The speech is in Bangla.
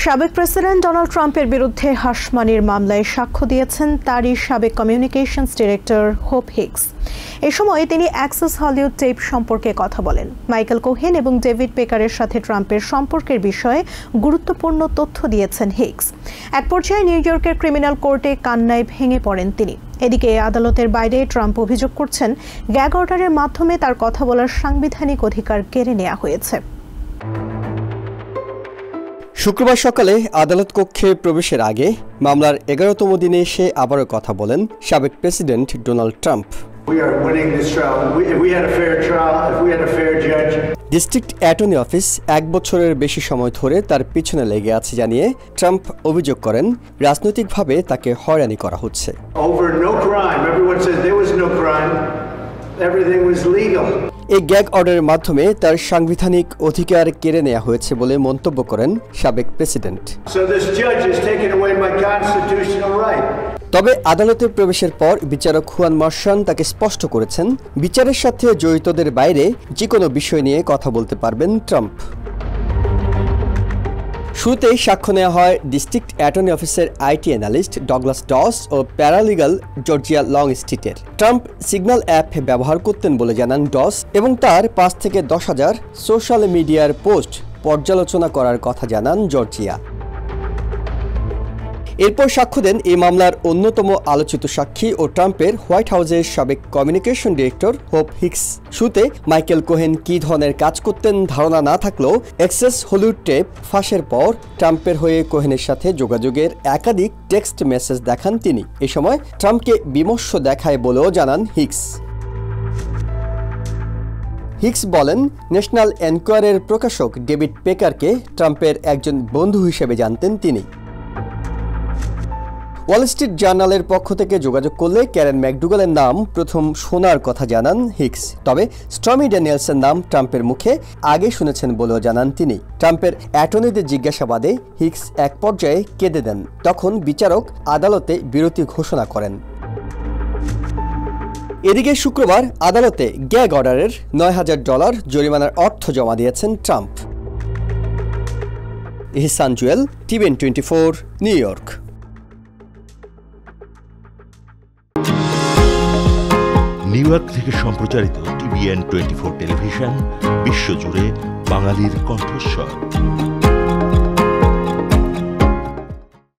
সাবেক প্রেসিডেন্ট ডোনাল্ড ট্রাম্পের বিরুদ্ধে হাসমানির মামলায় সাক্ষ্য দিয়েছেন তারই সাবেক কমিউনিকেশনস ডিরেক্টর হোপ হিগস। এ সময় তিনি অ্যাক্সেস হলিউড টেপ সম্পর্কে কথা বলেন। মাইকেল কোহেন এবং ডেভিড পেকারের সাথে ট্রাম্পের সম্পর্কের বিষয়ে গুরুত্বপূর্ণ তথ্য দিয়েছেন হিগস। এক পর্যায়ে নিউ ইয়র্কের ক্রিমিনাল কোর্টে কান্নায় ভেঙে পড়েন তিনি। এদিকে আদালতের বাইরে ট্রাম্প অভিযোগ করছেন, গ্যাগ অর্ডারের মাধ্যমে তার কথা বলার সাংবিধানিক অধিকার কেড়ে নেওয়া হয়েছে। শুক্রবার সকালে আদালত কক্ষে প্রবেশের আগে মামলার 11তম দিনে এসে আবারও কথা বলেন সাবেক president Donald Trump. District attorney office 1 বছরের বেশি সময় ধরে তার পিছনে লেগে আছে জানিয়ে ট্রাম্প অভিযোগ করেন, রাজনৈতিকভাবে তাকে হয়রানি করা হচ্ছে। এই গ্যাগ অর্ডারের মাধ্যমে তার সাংবিধানিক অধিকার কেড়ে নেওয়া হয়েছে বলে মন্তব্য করেন সাবেক প্রেসিডেন্ট। তবে আদালতে প্রবেশের পর বিচারক হুয়ান মার্শান তাকে স্পষ্ট করেছেন, বিচারের সাথে জড়িতদের বাইরে যে কোনো বিষয় নিয়ে কথা বলতে পারবেন ট্রাম্প। শুরুতেই সাক্ষ্য নেওয়া হয় ডিস্ট্রিক্ট অ্যাটর্নি অফিসের আইটি অ্যানালিস্ট ডগলাস ডস ও প্যারালিগাল জর্জিয়া লংস্ট্রিটের। ট্রাম্প সিগন্যাল অ্যাপ ব্যবহার করতেন বলে জানান ডস এবং তার 5 থেকে 10,000 সোশ্যাল মিডিয়ার পোস্ট পর্যালোচনা করার কথা জানান জর্জিয়া। এরপর সাক্ষ্য দেন এই মামলার অন্যতম আলোচিত সাক্ষী ও ট্রাম্পের হোয়াইট হাউসের সাবেক কমিউনিকেশন ডিরেক্টর হোপ হিগস। শুরুতে মাইকেল কোহেন কী ধরনের কাজ করতেন ধারণা না থাকলেও অ্যাক্সেস হলিউড টেপ ফাঁসের পর ট্রাম্পের হয়ে কোহেনের সাথে যোগাযোগের একাধিক টেক্সট মেসেজ দেখান তিনি। এ সময় ট্রাম্পকে বিমর্ষ দেখায় বলেও জানান হিগস। হিগস বলেন, ন্যাশনাল এনকোয়ারের প্রকাশক ডেভিড পেকারকে ট্রাম্পের একজন বন্ধু হিসেবে জানতেন তিনি। ওয়াল স্ট্রিট জার্নালের পক্ষ থেকে যোগাযোগ করলে ক্যারেন ম্যাকডুগালের নাম প্রথম শোনার কথা জানান হিগস। তবে স্টর্মি ড্যানিয়েলসের নাম ট্রাম্পের মুখে আগে শুনেছেন বলেও জানান তিনি। ট্রাম্পের অ্যাটর্নিদের জিজ্ঞাসাবাদে হিগস এক পর্যায়ে কেঁদে দেন। তখন বিচারক আদালতে বিরতি ঘোষণা করেন। এদিকে শুক্রবার আদালতে গ্যাগ অর্ডারের $9,000 জরিমানার অর্থ জমা দিয়েছেন Trump. Ihsan Jewel, TVN 24, New York. New York থেকে সম্প্রচারিত TVN 24 টেলিভিশন বিশ্বজুড়ে বাঙালির কণ্ঠস্বর।